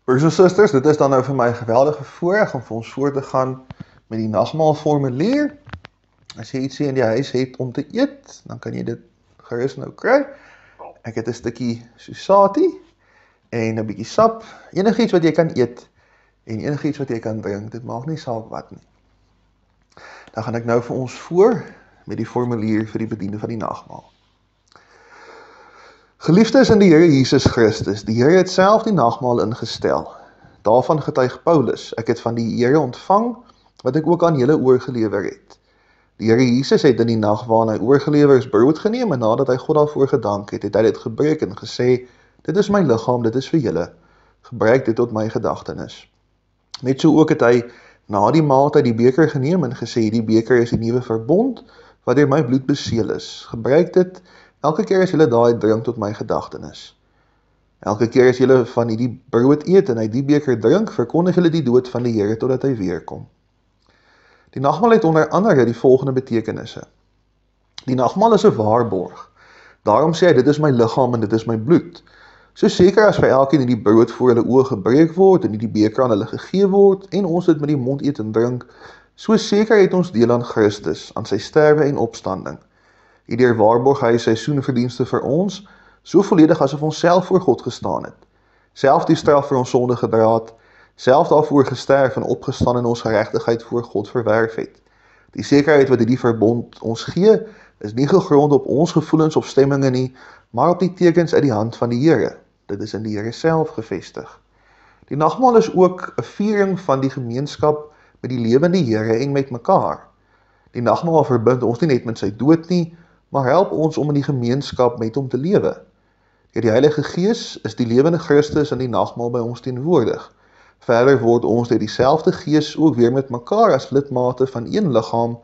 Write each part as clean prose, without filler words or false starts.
Broers en susters, dit is dan nou vir my 'n geweldige voorreg om vir ons voor te gaan met die nagmaalformulier. As jy ietsie in die huis het om te eet, dan kan jy dit gerus nou kry. Ek het 'n stukkie sosatie en 'n bietjie sap, enigiets wat jy kan eet en enigiets wat jy kan drink, dit maak nie saak wat nie. Dan gaan ek nou vir ons voor met die formulier vir die bediende van die nagmaal. Geliefdes in die Here Jesus Christus, die Here het self die nagmaal ingestel. Daarvan getuig Paulus, ek het van die Here ontvang, wat ek ook aan julle oorgelewer het. Die Here Jesus het in die nag waarin hy oorgelewer is brood geneem, en nadat hy God daarvoor gedank het, het hy dit gebreek en gesê, dit is my liggaam, dit is vir julle, gebruik dit tot my gedagtenis. Net so ook het hy na die maaltyd die beker geneem en gesê, die beker is die nuwe verbond, wat deur my bloed beseël is. Gebruik dit elke keer as julle daai drink tot my gedagtenis. Elke keer as julle van die brood eet en uit die beker drink, verkondig julle die dood van die Here totdat hy weer kom. Die nagmaal het onder andere die volgende betekenisse. Die nagmaal is 'n waarborg. Daarom sê hy, dit is my liggaam en dit is my bloed. So seker as vir elkeen die brood voor hulle oë gebreek word en die beker aan hulle gegee word en ons dit met die mond eet en drink, so seker het ons deel aan Christus, aan sy sterwe en opstanding. Hierdeur waarborg hy sy soenverdienste vir ons, so volledig asof ons self voor God gestaan het. Self die straf vir ons sonde gedra het, self daarvoor gesterf en opgestaan en ons geregtigheid voor God verwerf het. Die sekerheid wat hierdie verbond ons gee, is nie gegrond op ons gevoelens of stemminge nie, maar op die tekens uit die hand van die Here. Dit is in die Here self gevestig. Die nagmaal is ook 'n viering van die gemeenskap met die lewende Here en met mekaar. Die nagmaal verbind ons nie net met sy dood nie, maar help ons om in die gemeenskap met hom te lewe. Deur die Heilige Gees is die lewende Christus in die nagmaal by ons teenwoordig. Verder word ons deur dieselfde Gees ook weer met mekaar as lidmate van een liggaam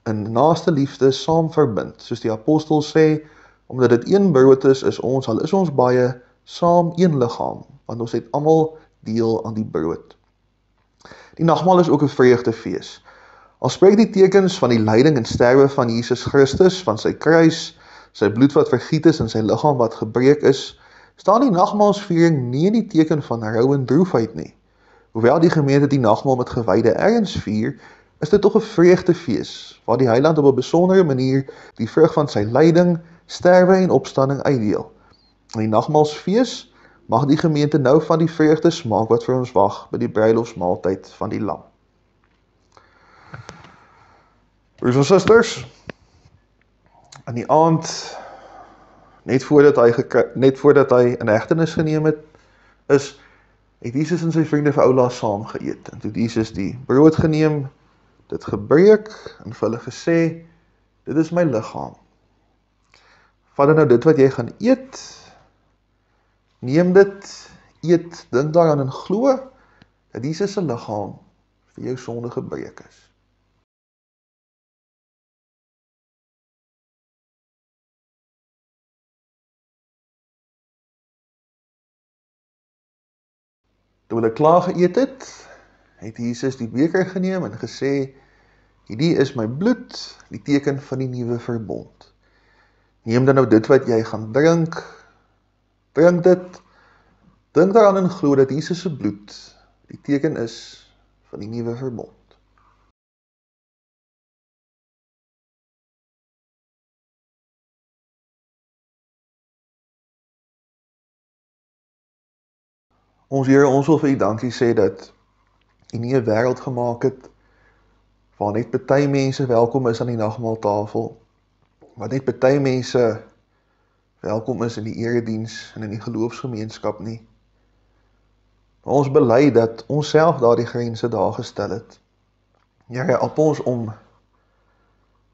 in naaste liefde saam verbind. Soos die apostel sê, omdat dit een brood is ons, al is ons baie, saam een liggaam, want ons het almal deel aan die brood. Die nagmaal is ook 'n vreugdefees. Al spreek die tekens van die lyding en sterwe van Jesus Christus, van sy kruis, sy bloed wat vergiet is en sy liggaam wat gebreek is, staan die nagmaalsviering nie in die teken van rou en droefheid nie. Hoewel die gemeente die nagmaal met gewyde erns vier, is dit tog 'n vreugdefees, waar die Heiland op 'n besondere manier die vrug van sy lyding, sterwe en opstanding uitdeel. In die nagmaalsfees mag die gemeente nou van die vreugde smaak wat vir ons wag by die bruilofsmaaltyd van die Lam. Broers en susters, aan die aand, net voordat hy in hegtenis geneem het Jesus en sy vriende vir oulaas saam geëet. En toe Jesus die brood geneem, dit gebreek en vir hulle gesê, dit is my liggaam. Vat nou dit wat jy gaan eet, neem dit, eet, dink daaraan en glo, dat Jesus se liggaam vir jou sonde gebreek is. Toe hulle klaar geëet het Jesus die beker geneem en gesê, hierdie is my bloed, die teken van die nuwe verbond. Neem dan nou dit wat jy gaan drink dit, dink daaraan en glo dat Jesus se bloed die teken is van die nuwe verbond. Ons Here, ons wil vir U dankie sê dat U nie 'n wêreld gemaak het waar net party mense welkom is aan die nagmaaltafel, waar net party mense welkom is in die erediens en in die geloofsgemeenskap nie. Maar ons bely dat ons self daardie grense daar gestel het. Here, help ons om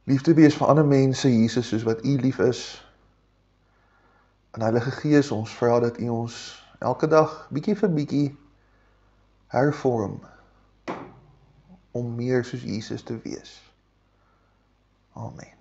lief te wees vir ander mense, Jesus, soos wat U lief is. En Heilige Gees, ons vra dat U ons elke dag, bietjie vir bietjie, hervorm om meer soos Jesus te wees. Amen.